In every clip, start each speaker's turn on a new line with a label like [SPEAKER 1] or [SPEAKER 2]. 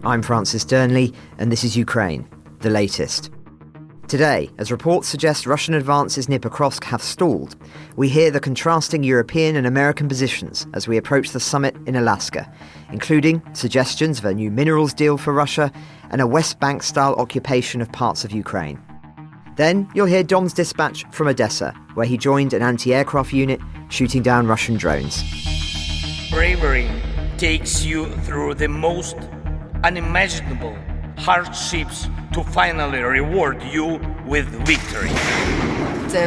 [SPEAKER 1] I'm Francis Dearnley, and this is Ukraine, the latest. Today, as reports suggest Russian advances near Pokrovsk have stalled, we hear the contrasting European and American positions as we approach the summit in Alaska, including suggestions of a new minerals deal for Russia and a West Bank-style occupation of parts of Ukraine. Then you'll hear Dom's dispatch from Odesa, where he joined an anti-aircraft unit shooting down Russian drones.
[SPEAKER 2] Bravery takes you through the most unimaginable hardships to finally reward you with victory.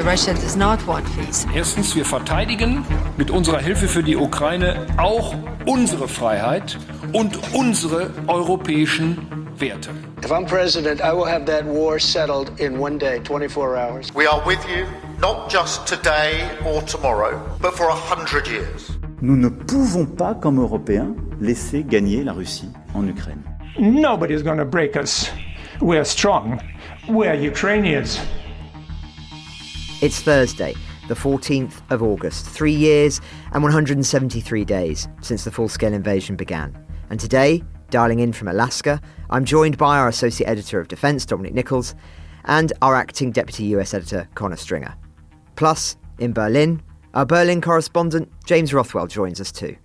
[SPEAKER 3] Russia does not want peace.
[SPEAKER 4] Erstens, wir verteidigen mit unserer Hilfe für die Ukraine auch unsere Freiheit und unsere europäischen Werte.
[SPEAKER 5] If I'm president, I will have that war settled in one day, 24 hours.
[SPEAKER 6] We are with you, not just today or tomorrow, but for 100 years.
[SPEAKER 7] Nous ne pouvons pas, comme Européens, laisser gagner la Russie en Ukraine.
[SPEAKER 8] Nobody's going to break us. We're strong. We're Ukrainians.
[SPEAKER 1] It's Thursday, the 14th of August, 3 years and 173 days since the full-scale invasion began. And today, dialing in from Alaska, I'm joined by our Associate Editor of Defence, Dominic Nicholls, and our Acting Deputy US Editor, Connor Stringer. Plus, in Berlin, our Berlin correspondent, James Rothwell, joins us too.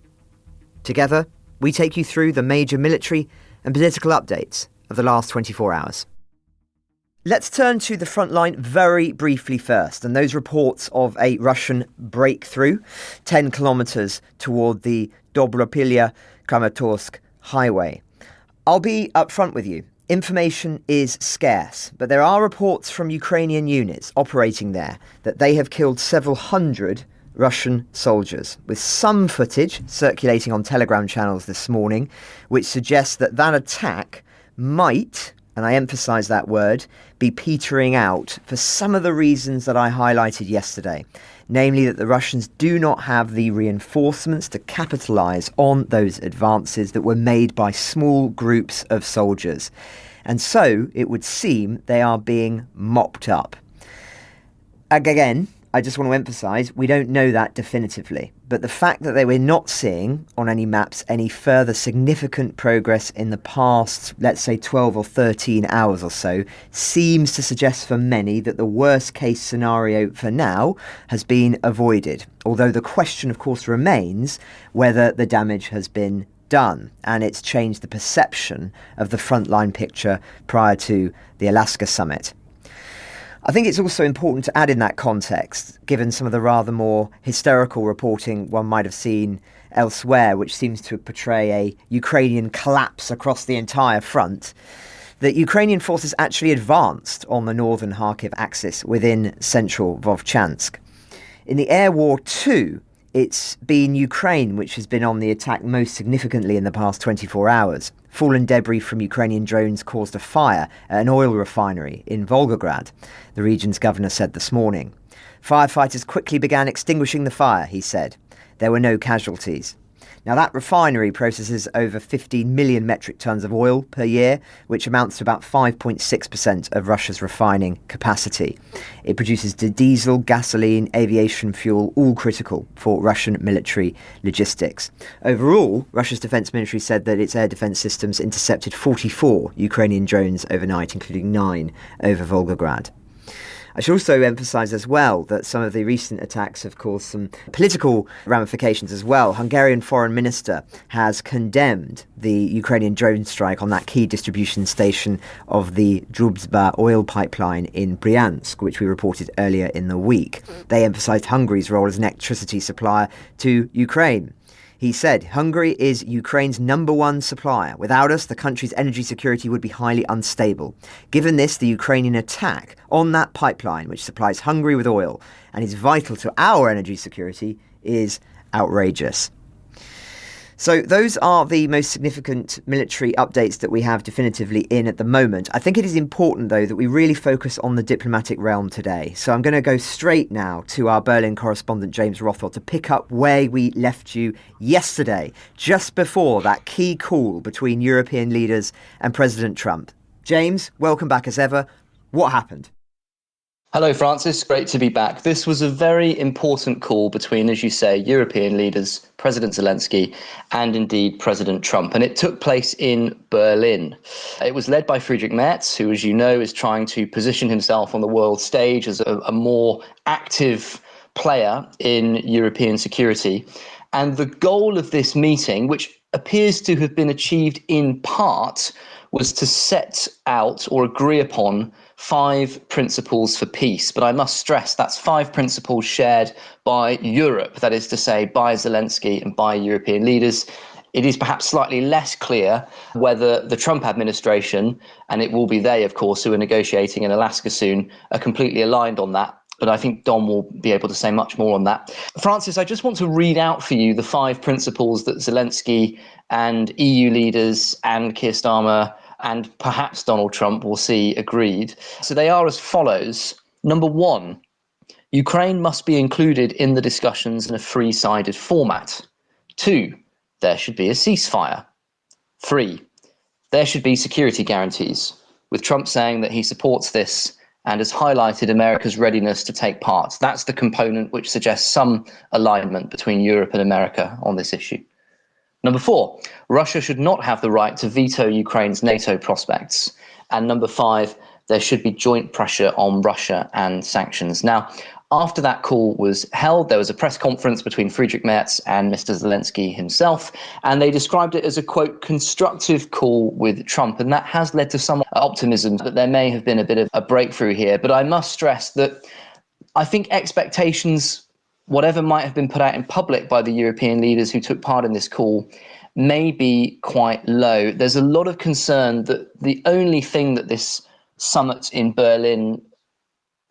[SPEAKER 1] Together, we take you through the major military and political updates of the last 24 hours. Let's turn to the front line very briefly first, and those reports of a breakthrough 10 kilometres toward the Dobropilya-Kramatorsk highway. I'll be upfront with you. Information is scarce, but there are reports from Ukrainian units operating there that they have killed several hundred Russian soldiers, with some footage circulating on Telegram channels this morning, which suggests that that attack might, and I emphasise that word, be petering out for some of the reasons that I highlighted yesterday, namely that the Russians do not have the reinforcements to capitalise on those advances that were made by small groups of soldiers. And so it would seem they are being mopped up. Again, I just want to emphasise, we don't know that definitively, but the fact that they were not seeing on any maps any further significant progress in the past, let's say 12 or 13 hours or so, seems to suggest for many that the worst case scenario for now has been avoided. Although the question, of course, remains whether the damage has been done, and it's changed the perception of the frontline picture prior to the Alaska summit. I think it's also important to add in that context, given some of the rather more hysterical reporting one might have seen elsewhere, which seems to portray a Ukrainian collapse across the entire front, that Ukrainian forces actually advanced on the northern Kharkiv axis within central Vovchansk. In the air war too, it's been Ukraine which has been on the attack most significantly in the past 24 hours. Fallen debris from Ukrainian drones caused a fire at an oil refinery in Volgograd, the region's governor said this morning. Firefighters quickly began extinguishing the fire, he said. There were no casualties. Now, that refinery processes over 15 million metric tonnes of oil per year, which amounts to about 5.6% of Russia's refining capacity. It produces diesel, gasoline, aviation fuel, all critical for Russian military logistics. Overall, Russia's defence ministry said that its air defence systems intercepted 44 Ukrainian drones overnight, including 9 over Volgograd. I should also emphasise as well that some of the recent attacks have caused some political ramifications as well. Hungarian foreign minister has condemned the Ukrainian drone strike on that key distribution station of the Druzhba oil pipeline in Bryansk, which we reported earlier in the week. They emphasised Hungary's role as an electricity supplier to Ukraine. He said, Hungary is Ukraine's number one supplier. Without us, the country's energy security would be highly unstable. Given this, the Ukrainian attack on that pipeline, which supplies Hungary with oil and is vital to our energy security, is outrageous. So those are the most significant military updates that we have definitively in at the moment. I think it is important, though, that we really focus on the diplomatic realm today. So I'm going to go straight now to our Berlin correspondent, James Rothwell, to pick up where we left you yesterday, just before that key call between European leaders and President Trump. James, welcome back as ever. What happened?
[SPEAKER 9] Hello, Francis. Great to be back. This was a very important call between, as you say, European leaders, President Zelensky, and indeed President Trump. And it took place in Berlin. It was led by Friedrich Merz, who, as you know, is trying to position himself on the world stage as a more active player in European security. And the goal of this meeting, which appears to have been achieved in part, was to set out or agree upon 5 principles for peace. But I must stress that's 5 principles shared by Europe, that is to say, by Zelensky and by European leaders. It is perhaps slightly less clear whether the Trump administration, and it will be they, of course, who are negotiating in Alaska soon, are completely aligned on that. But I think Dom will be able to say much more on that. Francis, I just want to read out for you the 5 principles that Zelensky and EU leaders and Keir Starmer and perhaps Donald Trump will see agreed. So they are as follows. Number 1, Ukraine must be included in the discussions in a free-sided format. 2, there should be a ceasefire. 3, there should be security guarantees, with Trump saying that he supports this and has highlighted America's readiness to take part. That's the component which suggests some alignment between Europe and America on this issue. Number 4, Russia should not have the right to veto Ukraine's NATO prospects. And number 5, there should be joint pressure on Russia and sanctions. Now, after that call was held, there was a press conference between Friedrich Merz and Mr. Zelensky himself, and they described it as a, quote, constructive call with Trump. And that has led to some optimism that there may have been a bit of a breakthrough here. But I must stress that I think expectations, whatever might have been put out in public by the European leaders who took part in this call, may be quite low. There's a lot of concern that the only thing that this summit in Berlin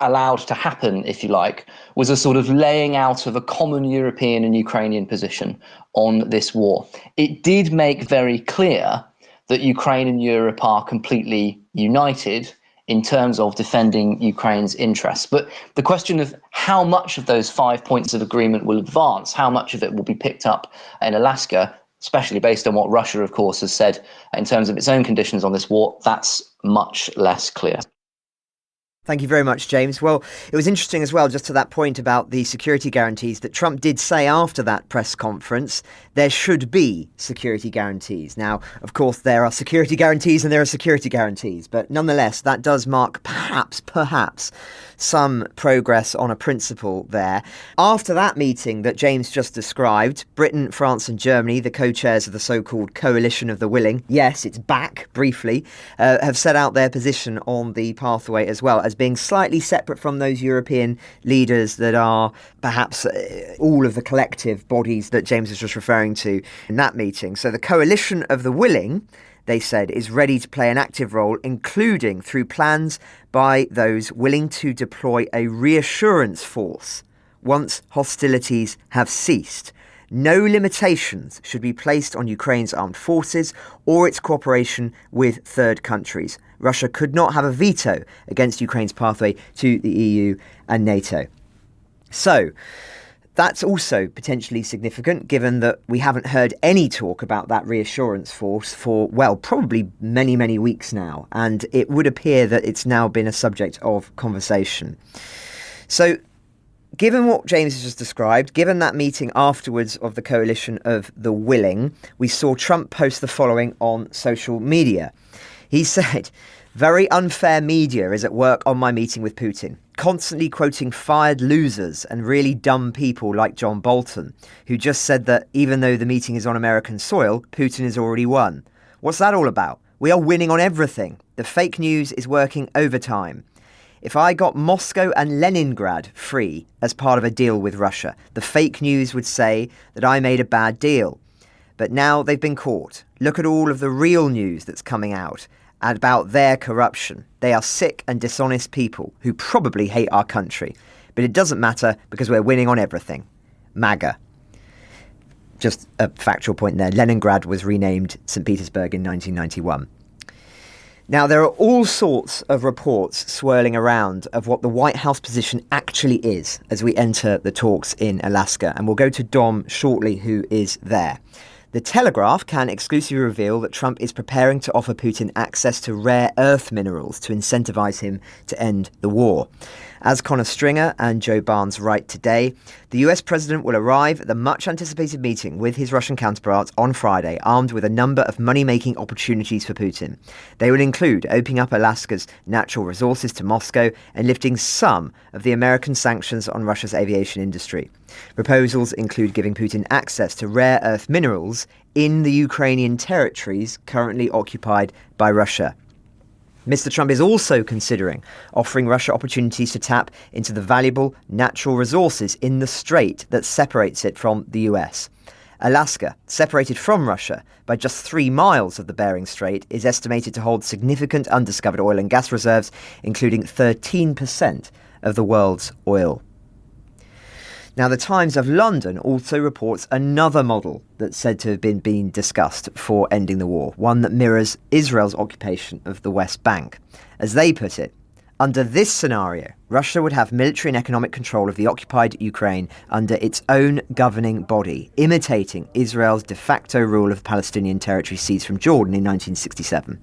[SPEAKER 9] allowed to happen, if you like, was a sort of laying out of a common European and Ukrainian position on this war. It did make very clear that Ukraine and Europe are completely united in terms of defending Ukraine's interests. But the question of how much of those 5 points of agreement will advance, how much of it will be picked up in Alaska, especially based on what Russia, of course, has said in terms of its own conditions on this war, that's much less clear.
[SPEAKER 1] Thank you very much, James. Well, it was interesting as well, just to that point about the security guarantees, that Trump did say after that press conference there should be security guarantees. Now, of course, there are security guarantees and there are security guarantees, but nonetheless, that does mark perhaps some progress on a principle there. After that meeting that James just described, Britain, France and Germany, the co-chairs of the so-called Coalition of the Willing, yes, it's back briefly, have set out their position on the pathway as well, as being slightly separate from those European leaders that are perhaps all of the collective bodies that James was just referring to in that meeting. So the Coalition of the Willing, they said, is ready to play an active role, including through plans by those willing to deploy a reassurance force once hostilities have ceased. No limitations should be placed on Ukraine's armed forces or its cooperation with third countries. Russia could not have a veto against Ukraine's pathway to the EU and NATO. So, that's also potentially significant, given that we haven't heard any talk about that reassurance force for, well, probably many, many weeks now. And it would appear that it's now been a subject of conversation. So, given what James has just described, given that meeting afterwards of the Coalition of the Willing, we saw Trump post the following on social media. He said, "Very unfair media is at work on my meeting with Putin, constantly quoting fired losers and really dumb people like John Bolton, who just said that even though the meeting is on American soil, Putin has already won. What's that all about? We are winning on everything. The fake news is working overtime. If I got Moscow and Leningrad free as part of a deal with Russia, the fake news would say that I made a bad deal. But now they've been caught. Look at all of the real news that's coming out about their corruption. They are sick and dishonest people who probably hate our country. But it doesn't matter because we're winning on everything. MAGA." Just a factual point there. Leningrad was renamed St. Petersburg in 1991. Now, there are all sorts of reports swirling around of what the White House position actually is as we enter the talks in Alaska. And we'll go to Dom shortly, who is there. The Telegraph can exclusively reveal that Trump is preparing to offer Putin access to rare earth minerals to incentivise him to end the war. As Connor Stringer and Joe Barnes write today, the US president will arrive at the much-anticipated meeting with his Russian counterparts on Friday, armed with a number of money-making opportunities for Putin. They will include opening up Alaska's natural resources to Moscow and lifting some of the American sanctions on Russia's aviation industry. Proposals include giving Putin access to rare earth minerals in the Ukrainian territories currently occupied by Russia. Mr. Trump is also considering offering Russia opportunities to tap into the valuable natural resources in the strait that separates it from the US. Alaska, separated from Russia by just 3 miles of the Bering Strait, is estimated to hold significant undiscovered oil and gas reserves, including 13% of the world's oil. Now, the Times of London also reports another model that's said to have been discussed for ending the war, one that mirrors Israel's occupation of the West Bank. As they put it, under this scenario, Russia would have military and economic control of the occupied Ukraine under its own governing body, imitating Israel's de facto rule of Palestinian territory seized from Jordan in 1967.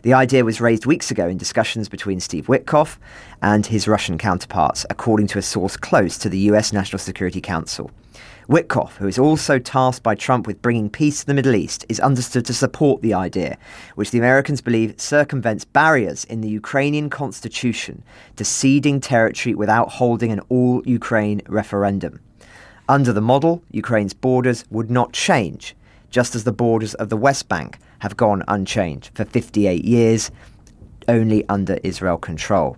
[SPEAKER 1] The idea was raised weeks ago in discussions between Steve Witkoff and his Russian counterparts, according to a source close to the US National Security Council. Witkoff, who is also tasked by Trump with bringing peace to the Middle East, is understood to support the idea, which the Americans believe circumvents barriers in the Ukrainian constitution to ceding territory without holding an all-Ukraine referendum. Under the model, Ukraine's borders would not change, just as the borders of the West Bank have gone unchanged for 58 years, only under Israel control.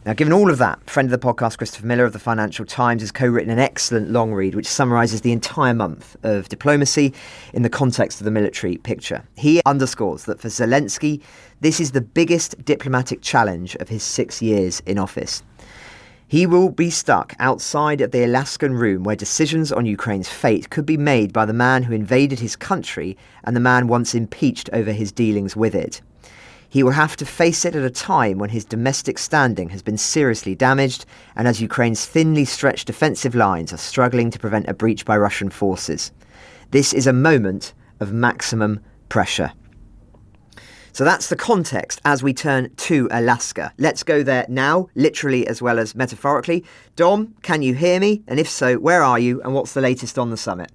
[SPEAKER 1] Now, given all of that, friend of the podcast, Christopher Miller of the Financial Times, has co-written an excellent long read which summarises the entire month of diplomacy in the context of the military picture. He underscores that for Zelensky, this is the biggest diplomatic challenge of his 6 years in office. He will be stuck outside of the Alaskan room where decisions on Ukraine's fate could be made by the man who invaded his country and the man once impeached over his dealings with it. He will have to face it at a time when his domestic standing has been seriously damaged and as Ukraine's thinly stretched defensive lines are struggling to prevent a breach by Russian forces. This is a moment of maximum pressure. So that's the context as we turn to Alaska. Let's go there now, literally as well as metaphorically. Dom, can you hear me? And if so, where are you and what's the latest on the summit?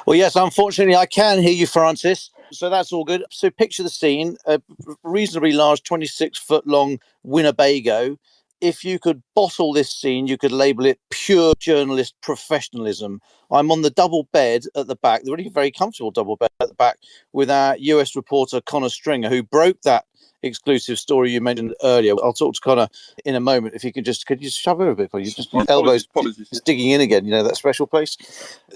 [SPEAKER 10] Well, yes, unfortunately, I can hear you, Francis. So that's all good. So picture the scene, a reasonably large 26-foot-long Winnebago. If you could bottle this scene, you could label it pure journalist professionalism. I'm on the double bed at the back, the really very comfortable double bed at the back, with our US reporter, Connor Stringer, who broke that exclusive story you mentioned earlier. I'll talk to Connor in a moment. If you could just shove over a bit, please? Just elbows digging in again, that special place.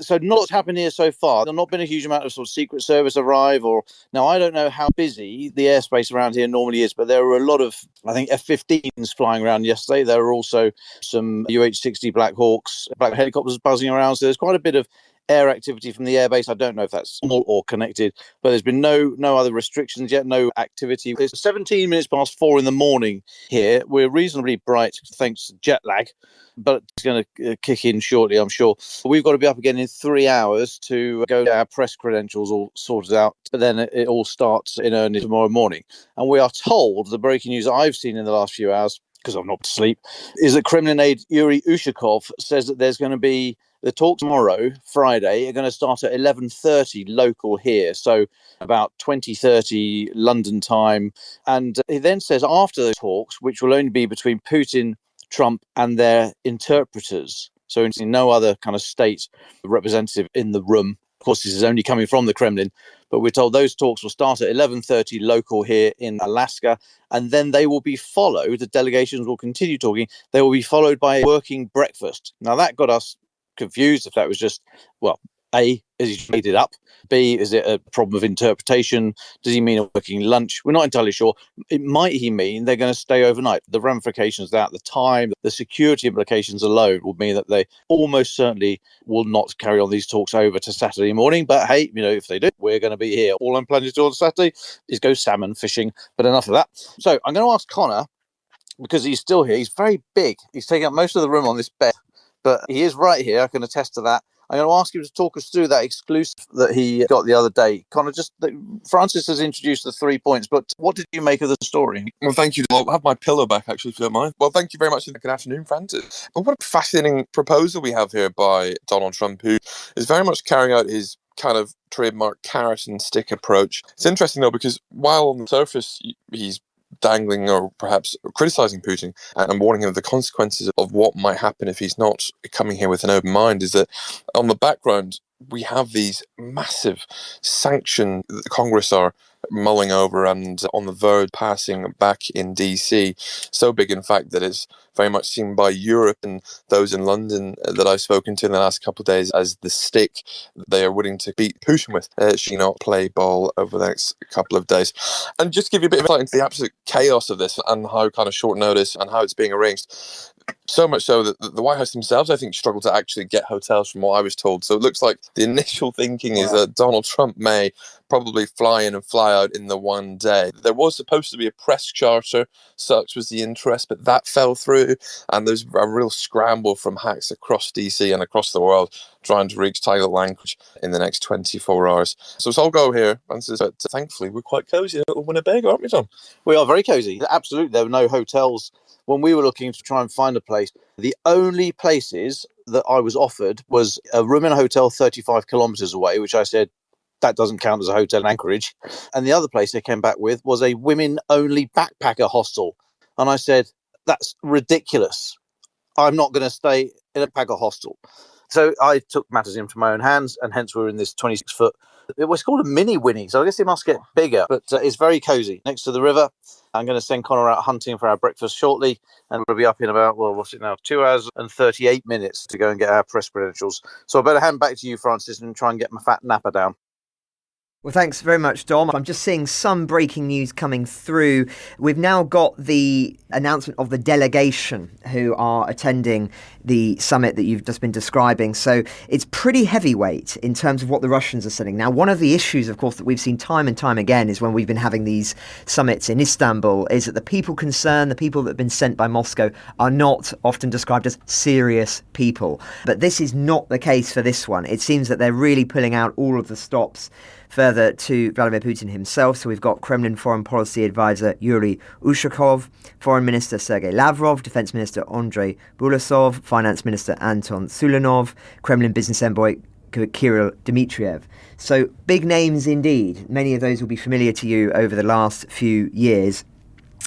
[SPEAKER 10] So not what's happened here so far. There's not been a huge amount of sort of Secret Service arrive now I don't know how busy the airspace around here normally is, but there were a lot of, I think, F-15s flying around yesterday. There were also some UH-60 Black Hawks, Black helicopters buzzing around. So there's quite a bit of air activity from the airbase. I don't know if that's small or connected, but there's been no other restrictions yet, no activity. It's 17 minutes past 4 in the morning here. We're reasonably bright thanks to jet lag, but it's going to kick in shortly, I'm sure. We've got to be up again in 3 hours to go get our press credentials all sorted out, but then it all starts in earnest tomorrow morning. And we are told, the breaking news I've seen in the last few hours, because I'm not asleep, is that Kremlin aide Yuri Ushakov says that there's going to be the talk tomorrow, Friday, are going to start at 11:30 local here, so about 20:30 London time. And he then says after the talks, which will only be between Putin, Trump and their interpreters, so no other kind of state representative in the room. Of course, this is only coming from the Kremlin, but we're told those talks will start at 11:30 local here in Alaska, and then they will be followed, the delegations will continue talking, they will be followed by a working breakfast. Now, that got us confused if that was just, A, is he made it up? B, is it a problem of interpretation? Does he mean a working lunch? We're not entirely sure. It might he mean they're going to stay overnight. The ramifications of that, the time, the security implications alone would mean that they almost certainly will not carry on these talks over to Saturday morning. But hey, if they do, we're going to be here. All I'm planning to do on Saturday is go salmon fishing. But enough of that. So I'm going to ask Connor, because he's still here. He's very big. He's taking up most of the room on this bed. But he is right here. I can attest to that. I'm going to ask him to talk us through that exclusive that he got the other day. Connor, Francis has introduced the 3 points, but what did you make of the story?
[SPEAKER 11] Well, thank you. I'll have my pillow back, actually, if you don't mind. Well, thank you very much. Good afternoon, Francis. But what a fascinating proposal we have here by Donald Trump, who is very much carrying out his kind of trademark carrot and stick approach. It's interesting, though, because while on the surface he's dangling or perhaps criticising Putin and warning him of the consequences of what might happen if he's not coming here with an open mind, is that on the background we have these massive sanctions that the Congress are mulling over and on the verge passing back in DC. So big, in fact, that it's very much seen by Europe and those in London that I've spoken to in the last couple of days as the stick they are willing to beat Putin with. Should he not play ball over the next couple of days? And just to give you a bit of insight into the absolute chaos of this and how kind of short notice and how it's being arranged. So much so that the White House themselves, I think, struggled to actually get hotels from what I was told. So it looks like the initial thinking is that Donald Trump may probably fly in and fly out in the one day. There was supposed to be a press charter, such was the interest, but that fell through. And there's a real scramble from hacks across DC and across the world trying to reach target language in the next 24 hours. So it's all go here. But thankfully, we're quite cosy in little Winnebago, aren't we, Tom?
[SPEAKER 10] We are very cosy. Absolutely. There were no hotels. When we were looking to try and find a place, the only places that I was offered was a room in a hotel 35 kilometres away, which I said, that doesn't count as a hotel in Anchorage. And the other place they came back with was a women-only backpacker hostel. And I said, that's ridiculous. I'm not going to stay in a backpacker hostel. So I took matters into my own hands, and hence we're in this 26-foot. It was called a mini Winnie, so I guess it must get bigger, but it's very cosy next to the river. I'm going to send Connor out hunting for our breakfast shortly, and we'll be up in about, 2 hours and 38 minutes to go and get our press credentials. So I better hand back to you, Francis, and try and get my fat napper down.
[SPEAKER 1] Well, thanks very much, Dom. I'm just seeing some breaking news coming through. We've now got the announcement of the delegation who are attending the summit that you've just been describing. So it's pretty heavyweight in terms of what the Russians are saying. Now, one of the issues, of course, that we've seen time and time again is when we've been having these summits in Istanbul is that the people concerned, the people that have been sent by Moscow, are not often described as serious people. But this is not the case for this one. It seems that they're really pulling out all of the stops further to Vladimir Putin himself. So we've got Kremlin Foreign Policy Advisor Yuri Ushakov, Foreign Minister Sergei Lavrov, Defense Minister Andrei Bulasov, Finance Minister Anton Sulanov, Kremlin Business Envoy Kirill Dmitriev. So big names indeed. Many of those will be familiar to you over the last few years,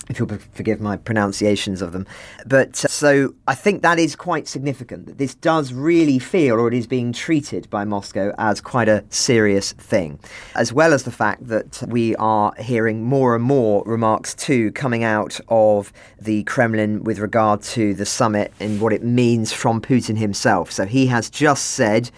[SPEAKER 1] if you'll forgive my pronunciations of them. But so I think that is quite significant, that this does really feel, or it is being treated by Moscow as quite a serious thing, as well as the fact that we are hearing more and more remarks too coming out of the Kremlin with regard to the summit and what it means from Putin himself. So he has just said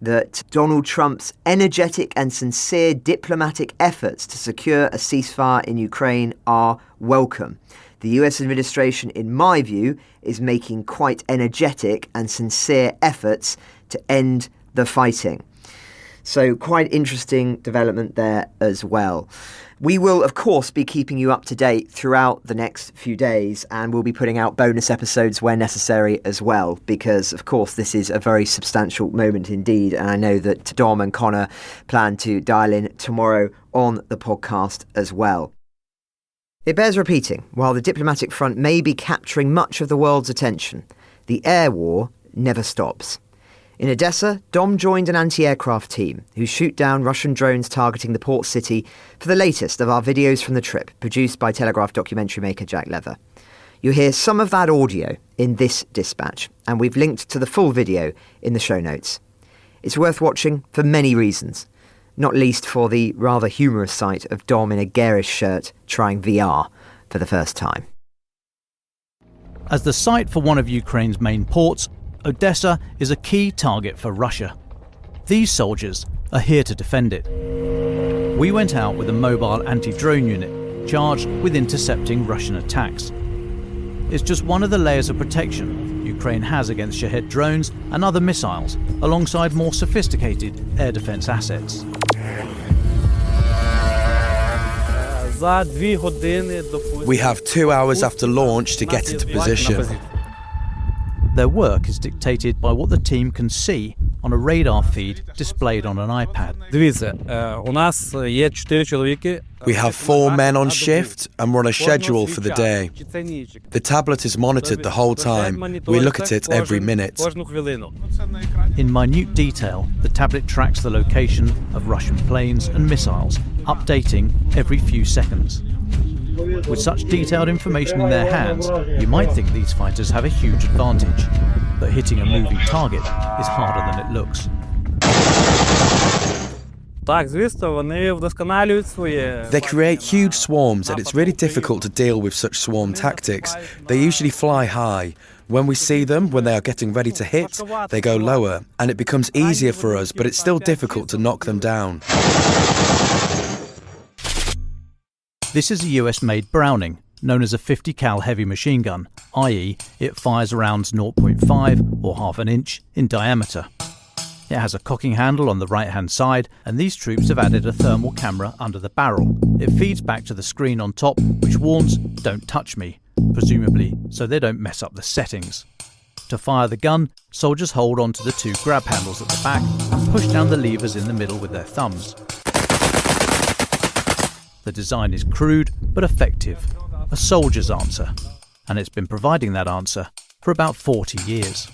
[SPEAKER 1] that Donald Trump's energetic and sincere diplomatic efforts to secure a ceasefire in Ukraine are welcome. The US administration, in my view, is making quite energetic and sincere efforts to end the fighting. So quite interesting development there as well. We will, of course, be keeping you up to date throughout the next few days, and we'll be putting out bonus episodes where necessary as well, because, of course, this is a very substantial moment indeed, and I know that Dom and Connor plan to dial in tomorrow on the podcast as well. It bears repeating, while the diplomatic front may be capturing much of the world's attention, the air war never stops. In Odesa, Dom joined an anti-aircraft team who shoot down Russian drones targeting the port city for the latest of our videos from the trip, produced by Telegraph documentary maker Jack Leather. You'll hear some of that audio in this dispatch, and we've linked to the full video in the show notes. It's worth watching for many reasons, not least for the rather humorous sight of Dom in a garish shirt trying VR for the first time.
[SPEAKER 12] As the site for one of Ukraine's main ports, Odesa is a key target for Russia. These soldiers are here to defend it. We went out with a mobile anti-drone unit charged with intercepting Russian attacks. It's just one of the layers of protection Ukraine has against Shahed drones and other missiles, alongside more sophisticated air defense assets.
[SPEAKER 13] We have 2 hours after launch to get into position.
[SPEAKER 12] Their work is dictated by what the team can see on a radar feed displayed on an iPad.
[SPEAKER 13] We have 4 men on shift and we're on a schedule for the day. The tablet is monitored the whole time. We look at it every minute.
[SPEAKER 12] In minute detail, the tablet tracks the location of Russian planes and missiles, updating every few seconds. With such detailed information in their hands, you might think these fighters have a huge advantage, but hitting a moving target is harder than it looks.
[SPEAKER 13] They create huge swarms and it's really difficult to deal with such swarm tactics. They usually fly high. When we see them, when they are getting ready to hit, they go lower, and it becomes easier for us, but it's still difficult to knock them down.
[SPEAKER 12] This is a US-made Browning, known as a 50 cal heavy machine gun, i.e. it fires rounds 0.5 or half an inch in diameter. It has a cocking handle on the right-hand side, and these troops have added a thermal camera under the barrel. It feeds back to the screen on top, which warns, "Don't touch me," presumably so they don't mess up the settings. To fire the gun, soldiers hold onto the 2 grab handles at the back and push down the levers in the middle with their thumbs. The design is crude but effective, a soldier's answer, and it's been providing that answer for about 40 years.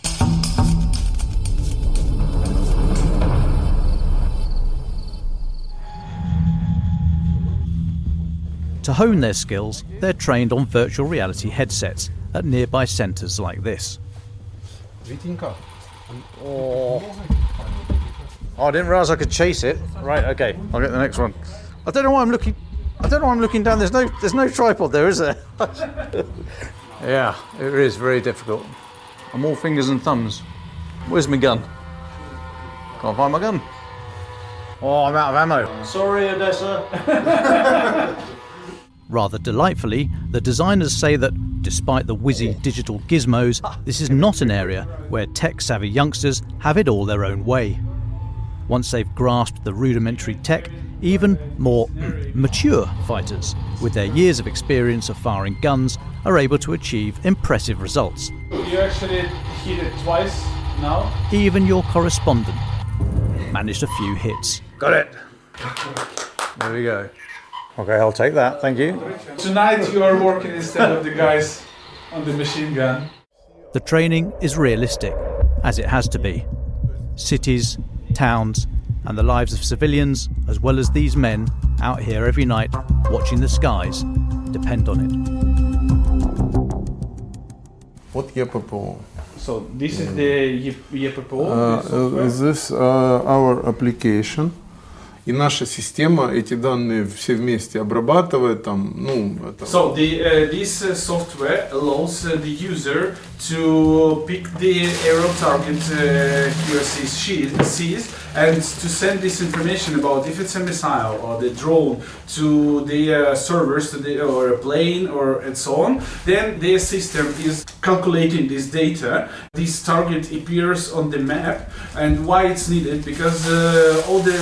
[SPEAKER 12] To hone their skills, they're trained on virtual reality headsets at nearby centres like this.
[SPEAKER 14] Oh, I didn't realise I could chase it. Right, okay, I'll get the next one. I don't know why I'm looking down. There's no tripod there, is there? Yeah, it is very difficult. I'm all fingers and thumbs. Where's my gun? Can't find my gun. Oh, I'm out of ammo. Sorry, Odesa.
[SPEAKER 12] Rather delightfully, the designers say that, despite the whizzy digital gizmos, this is not an area where tech-savvy youngsters have it all their own way. Once they've grasped the rudimentary tech, even more mature fighters, with their years of experience of firing guns, are able to achieve impressive results.
[SPEAKER 4] You actually hit it twice now?
[SPEAKER 12] Even your correspondent managed a few hits.
[SPEAKER 14] Got it. There we go. Okay, I'll take that, thank you.
[SPEAKER 4] Tonight you are working instead of the guys on the machine gun.
[SPEAKER 12] The training is realistic, as it has to be. Cities, towns, and the lives of civilians, as well as these men out here every night watching the skies, depend on it.
[SPEAKER 15] What EPPO?
[SPEAKER 4] So this is the EPPO?
[SPEAKER 15] This is our application. И наша система эти данные все вместе обрабатывает там,
[SPEAKER 4] So this software allows the user to pick the aerial target QRC sees and to send this information about if it's a missile or the drone to the servers, or a plane or and so on. Then the system is calculating this data. This target appears on the map, and why it's needed, because all the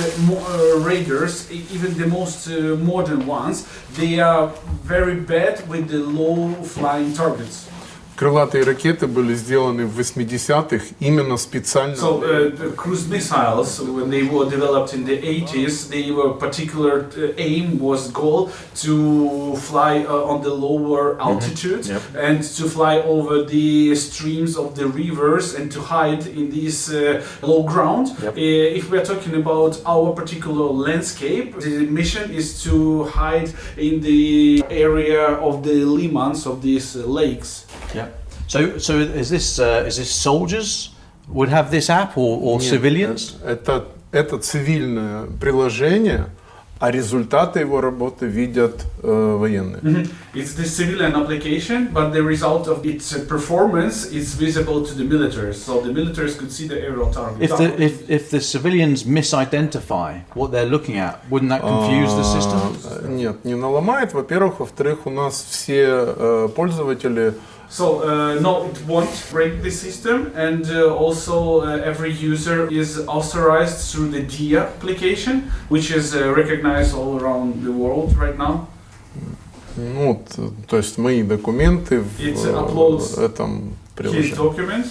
[SPEAKER 4] radars, even the most modern ones, they are very bad with the low flying targets.
[SPEAKER 15] Крылатые ракеты были сделаны в 80-х именно специально.
[SPEAKER 4] So the cruise missiles, when they were developed in the 80s, they were particular aim was goal to fly on the lower altitude and to fly over the streams of the rivers and to hide in this low ground. If we are talking about our particular landscape, the mission is to hide in the area of the limans of these lakes.
[SPEAKER 14] Yeah. So is this soldiers would have this app or civilians?
[SPEAKER 15] Это цивильное приложение, а результаты его работы видят военные.
[SPEAKER 4] It's the civilian application, but the result of its performance is visible to the militaries. So the militaries could see the aerial target.
[SPEAKER 12] If the civilians misidentify what they're looking at, wouldn't that confuse the system?
[SPEAKER 15] Нет, не наломает. Во-первых, во-вторых, у нас все пользователи.
[SPEAKER 4] So no, it won't break the system, and also every user is authorized through the DIA application, which is recognized all around the world right now.
[SPEAKER 15] Ну, то есть мои документы в этом приложении.
[SPEAKER 4] His documents.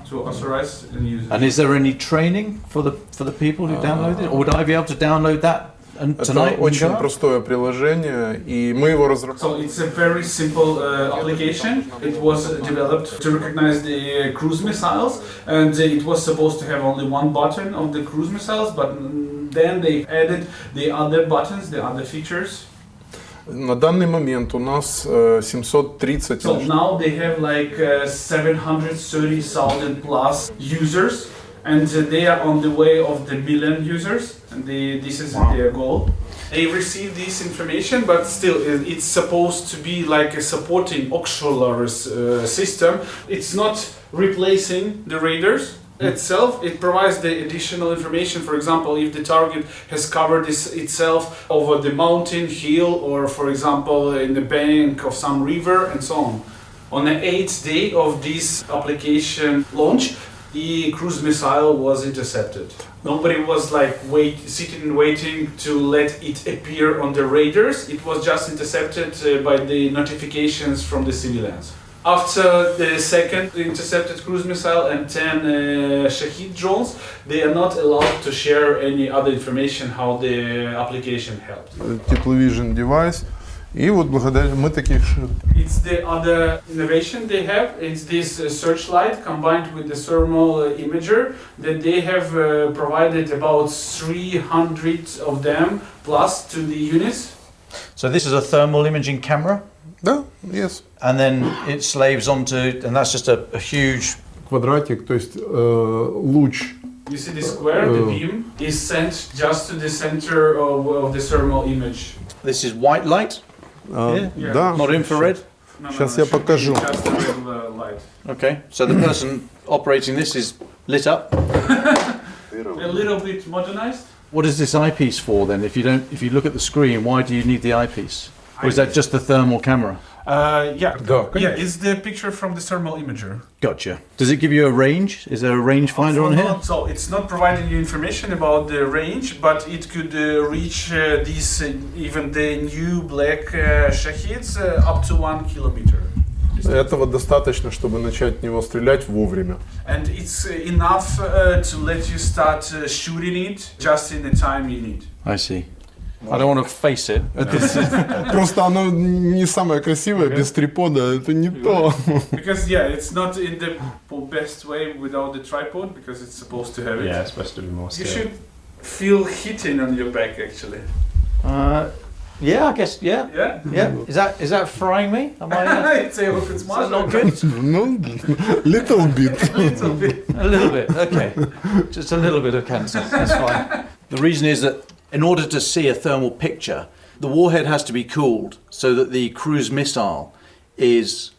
[SPEAKER 4] to authorize and use it.
[SPEAKER 14] And is there any training for the people who download it? Or would I be able to download that tonight?
[SPEAKER 15] Это очень простое приложение, и мы его разработали.
[SPEAKER 4] So it's a very simple application. It was developed to recognize the cruise missiles, and it was supposed to have only one button of the cruise missiles, but then they added the other buttons, the other features.
[SPEAKER 15] На данный момент у нас 730.
[SPEAKER 4] So now they have like 730,000 plus users, and they are on the way of the million users, and this is their goal. They receive this information, but still it's supposed to be like a supporting auxiliary system. It's not replacing the radars itself. It provides the additional information. For example, if the target has covered itself over the mountain, hill, or for example in the bank of some river and so on. On the 8th day of this application launch, the cruise missile was intercepted. Nobody was like sitting and waiting to let it appear on the radars. It was just intercepted by the notifications from the civilians. After the second intercepted cruise missile and 10 Shahid drones, they are not allowed to share any other information how the application helped.
[SPEAKER 15] Television device. И вот благодаря мы таких.
[SPEAKER 4] It's the other innovation they have. It's this searchlight combined with the thermal imager that they have provided about 300 of them plus to the units.
[SPEAKER 14] So this is a thermal imaging camera?
[SPEAKER 15] Да, yes.
[SPEAKER 14] And then it slaves onto, and that's just a huge
[SPEAKER 15] квадратик, то есть луч.
[SPEAKER 4] You see the square, the beam is sent just to the center of the thermal image.
[SPEAKER 14] This is white light?
[SPEAKER 15] Да.
[SPEAKER 14] Not infrared?
[SPEAKER 15] Сейчас я покажу.
[SPEAKER 4] Just a regular light.
[SPEAKER 14] Okay, so the person operating this is lit up.
[SPEAKER 4] A little bit modernized.
[SPEAKER 14] What is this eyepiece for then? If you look at the screen, why do you need the eyepiece? Or is that just the thermal camera?
[SPEAKER 4] Yeah, it's the picture from the thermal imager.
[SPEAKER 14] Gotcha. Does it give you a range? Is there a range finder on here?
[SPEAKER 4] So it's not providing you information about the range, but it could reach these even the new black Shahids up to 1 kilometer.
[SPEAKER 15] Этого достаточно, чтобы начать в него стрелять вовремя.
[SPEAKER 4] And it's enough to let you start shooting it just in the time you need.
[SPEAKER 14] I see. I don't want to face it.
[SPEAKER 15] Просто оно не самое красивое без трипода, это не то.
[SPEAKER 4] Because it's not in the best way without the tripod, because it's supposed to have it.
[SPEAKER 16] Yeah, it's supposed to be more scale.
[SPEAKER 4] You should feel hitting on your back actually.
[SPEAKER 14] Yeah, I guess. Yeah. Is that frying me? Am I?
[SPEAKER 4] It's
[SPEAKER 14] not good.
[SPEAKER 15] No, little bit.
[SPEAKER 14] A little bit. Okay. Just a little bit of cancer. That's fine. The reason is that in order to see a thermal picture, the warhead has to be cooled so that the cruise missile is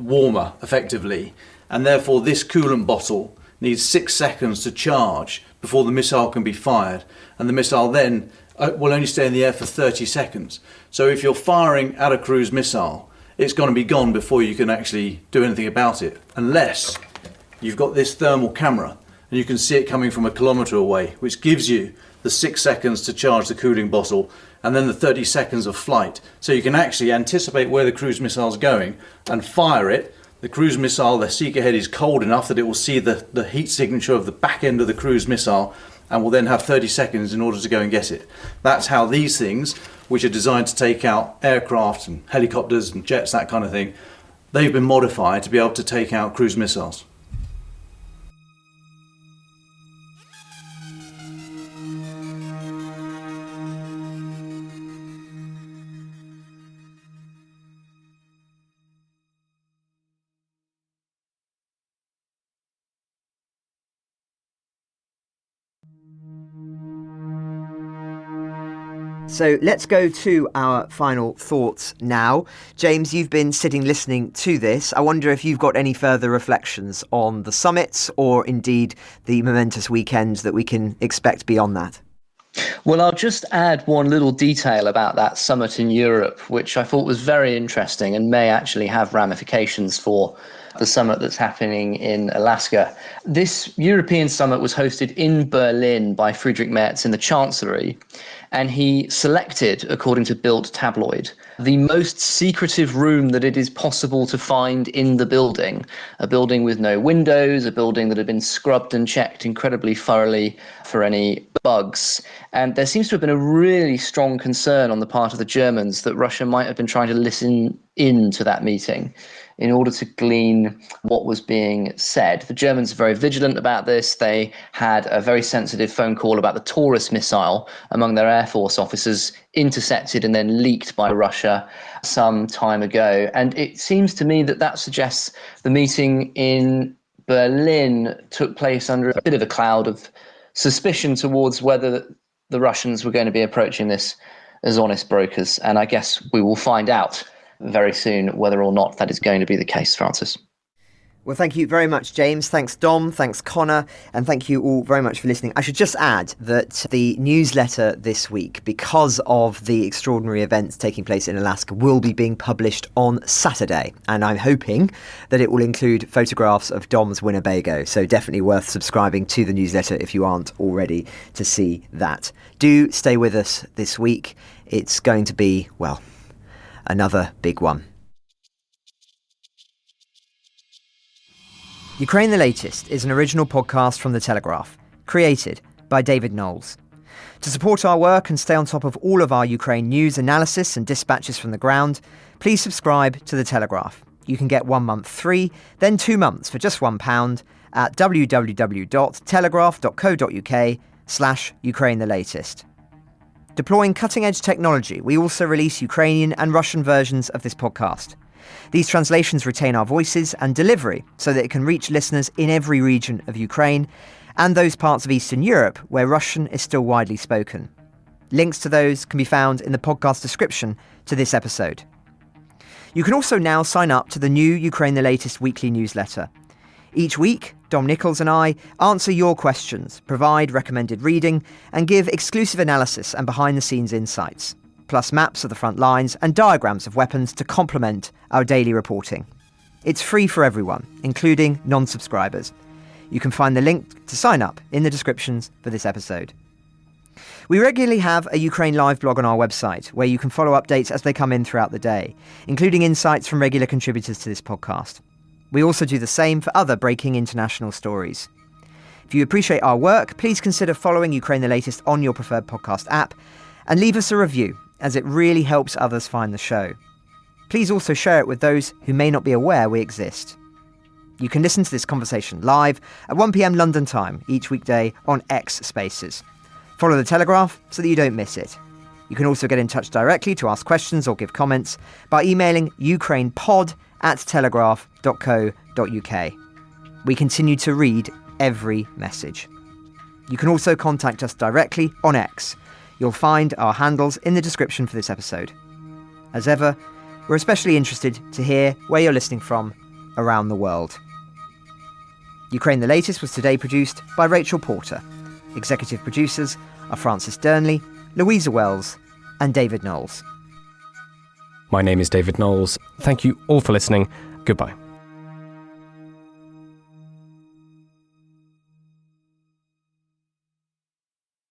[SPEAKER 14] warmer, effectively, and therefore this coolant bottle needs 6 seconds to charge before the missile can be fired, and the missile then will only stay in the air for 30 seconds. So if you're firing at a cruise missile, it's going to be gone before you can actually do anything about it, unless you've got this thermal camera and you can see it coming from a kilometre away, which gives you the 6 seconds to charge the cooling bottle and then the 30 seconds of flight. So you can actually anticipate where the cruise missile is going and fire it. The cruise missile, the seeker head, is cold enough that it will see the heat signature of the back end of the cruise missile and will then have 30 seconds in order to go and get it. That's how these things, which are designed to take out aircraft and helicopters and jets, that kind of thing, they've been modified to be able to take out cruise missiles.
[SPEAKER 1] So let's go to our final thoughts now. James, you've been sitting listening to this. I wonder if you've got any further reflections on the summits or indeed the momentous weekends that we can expect beyond that.
[SPEAKER 9] Well, I'll just add one little detail about that summit in Europe, which I thought was very interesting and may actually have ramifications for the summit that's happening in Alaska. This European summit was hosted in Berlin by Friedrich Merz in the Chancellery, and he selected, according to Bild tabloid, the most secretive room that it is possible to find in the building, a building with no windows, a building that had been scrubbed and checked incredibly thoroughly for any bugs. And there seems to have been a really strong concern on the part of the Germans that Russia might have been trying to listen into that meeting in order to glean what was being said. The Germans are very vigilant about this. They had a very sensitive phone call about the Taurus missile among their Air Force officers, intercepted and then leaked by Russia some time ago. And it seems to me that that suggests the meeting in Berlin took place under a bit of a cloud of suspicion towards whether the Russians were going to be approaching this as honest brokers. And I guess we will find out very soon whether or not that is going to be the case, Francis.
[SPEAKER 1] Well, thank you very much, James. Thanks, Dom. Thanks, Connor. And thank you all very much for listening. I should just add that the newsletter this week, because of the extraordinary events taking place in Alaska, will be being published on Saturday. And I'm hoping that it will include photographs of Dom's Winnebago. So definitely worth subscribing to the newsletter if you aren't already to see that. Do stay with us this week. It's going to be, well, another big one. Ukraine the Latest is an original podcast from The Telegraph, created by David Nicholls. To support our work and stay on top of all of our Ukraine news, analysis and dispatches from the ground, please subscribe to The Telegraph. You can get 1 month free, then 2 months for just £1 at www.telegraph.co.uk/Ukraine the Latest. Deploying cutting-edge technology, we also release Ukrainian and Russian versions of this podcast. These translations retain our voices and delivery so that it can reach listeners in every region of Ukraine and those parts of Eastern Europe where Russian is still widely spoken. Links to those can be found in the podcast description to this episode. You can also now sign up to the new Ukraine the Latest weekly newsletter. Each week, Dom, Nicholls and I answer your questions, provide recommended reading, and give exclusive analysis and behind-the-scenes insights, plus maps of the front lines and diagrams of weapons to complement our daily reporting. It's free for everyone, including non-subscribers. You can find the link to sign up in the descriptions for this episode. We regularly have a Ukraine Live blog on our website, where you can follow updates as they come in throughout the day, including insights from regular contributors to this podcast. We also do the same for other breaking international stories. If you appreciate our work, please consider following Ukraine the Latest on your preferred podcast app and leave us a review, as it really helps others find the show. Please also share it with those who may not be aware we exist. You can listen to this conversation live at 1 p.m. London time each weekday on X Spaces. Follow The Telegraph so that you don't miss it. You can also get in touch directly to ask questions or give comments by emailing ukrainepod@telegraph.co.uk. We continue to read every message. You can also contact us directly on X. You'll find our handles in the description for this episode. As ever, we're especially interested to hear where you're listening from around the world. Ukraine the Latest was today produced by Rachel Porter. Executive producers are Francis Dearnley, Louisa Wells, and David Nicholls.
[SPEAKER 16] My name is David Nicholls. Thank you all for listening. Goodbye.